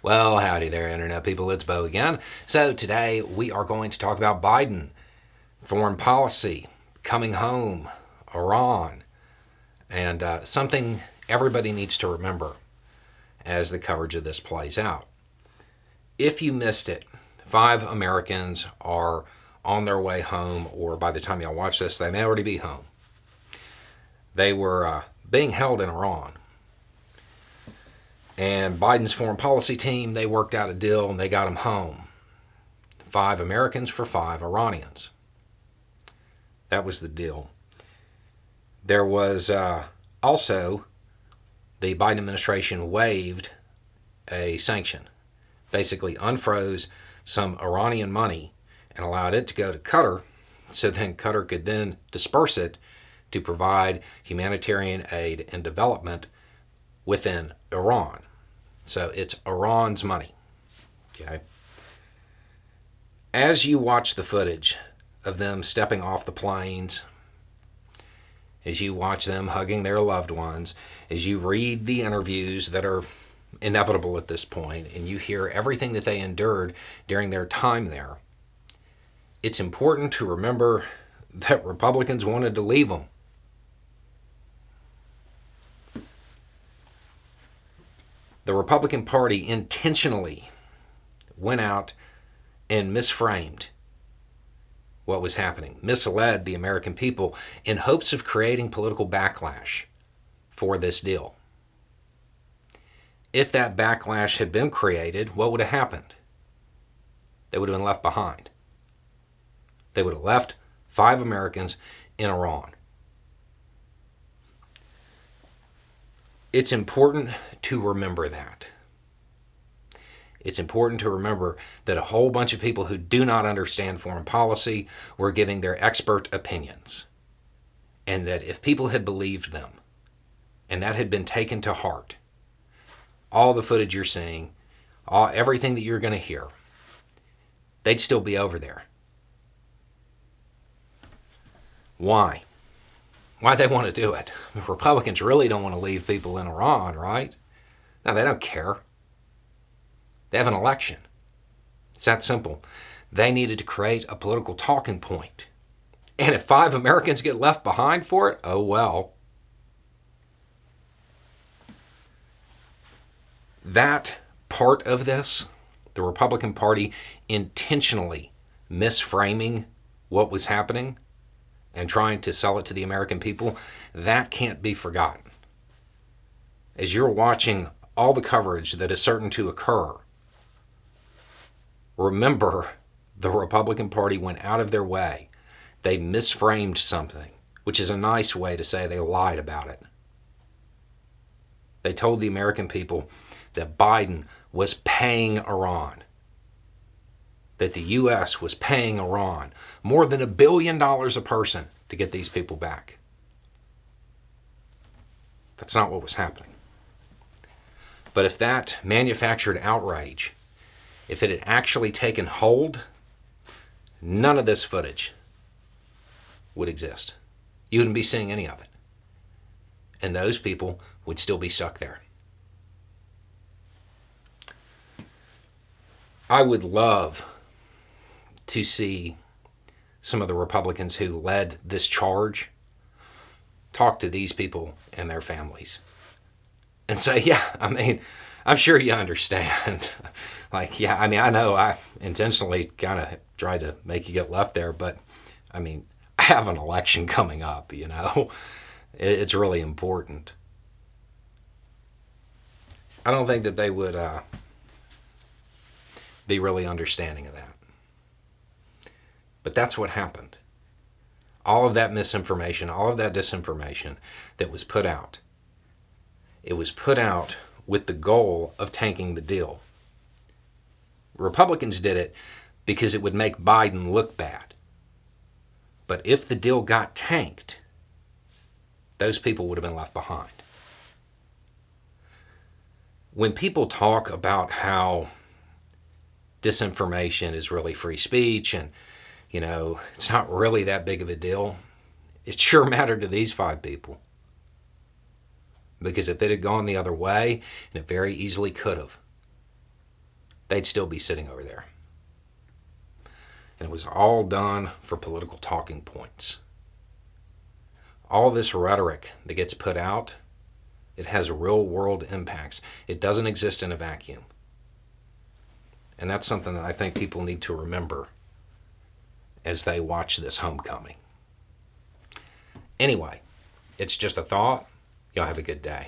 Well, howdy there, Internet people. It's Bo again. So, today we are going to talk about Biden, foreign policy, coming home, Iran, and something everybody needs to remember as the coverage of this plays out. If you missed it, 5 Americans are on their way home, or by the time y'all watch this, they may already be home. They were being held in Iran. And Biden's foreign policy team, they worked out a deal and they got them home. 5 Americans for 5 Iranians. That was the deal. There was also, the Biden administration waived a sanction. Basically unfroze some Iranian money and allowed it to go to Qatar, so then Qatar could then disperse it to provide humanitarian aid and development within Iran. So it's Iran's money. Okay. As you watch the footage of them stepping off the planes, as you watch them hugging their loved ones, as you read the interviews that are inevitable at this point, and you hear everything that they endured during their time there, it's important to remember that Republicans wanted to leave them. The Republican Party intentionally went out and misframed what was happening, misled the American people in hopes of creating political backlash for this deal. If that backlash had been created, what would have happened? They would have been left behind. They would have left 5 Americans in Iran. It's important to remember that. It's important to remember that a whole bunch of people who do not understand foreign policy were giving their expert opinions. And that if people had believed them, and that had been taken to heart, all the footage you're seeing, everything that you're going to hear, they'd still be over there. Why? Why they want to do it? The Republicans really don't want to leave people in Iran, right? No, they don't care. They have an election. It's that simple. They needed to create a political talking point. And if 5 Americans get left behind for it, oh well. That part of this, the Republican Party intentionally misframing what was happening and trying to sell it to the American people, that can't be forgotten. As you're watching all the coverage that is certain to occur, remember the Republican Party went out of their way. They misframed something, which is a nice way to say they lied about it. They told the American people that Biden was paying Iran, that the U.S. was paying Iran more than $1 billion a person to get these people back. That's not what was happening. But if that manufactured outrage, if it had actually taken hold, none of this footage would exist. You wouldn't be seeing any of it. And those people would still be stuck there. I would love to see some of the Republicans who led this charge talk to these people and their families and say, yeah, I mean, I'm sure you understand. I know I intentionally kind of tried to make you get left there, but I mean, I have an election coming up, you know. It's really important. I don't think that they would be really understanding of that. But that's what happened. All of that misinformation, all of that disinformation that was put out, it was put out with the goal of tanking the deal. Republicans did it because it would make Biden look bad. But if the deal got tanked, those people would have been left behind. When people talk about how disinformation is really free speech and, you know, it's not really that big of a deal, it sure mattered to these 5 people. Because if it had gone the other way, and it very easily could have, they'd still be sitting over there. And it was all done for political talking points. All this rhetoric that gets put out, it has real world impacts. It doesn't exist in a vacuum. And that's something that I think people need to remember as they watch this homecoming. Anyway, it's just a thought. Y'all have a good day.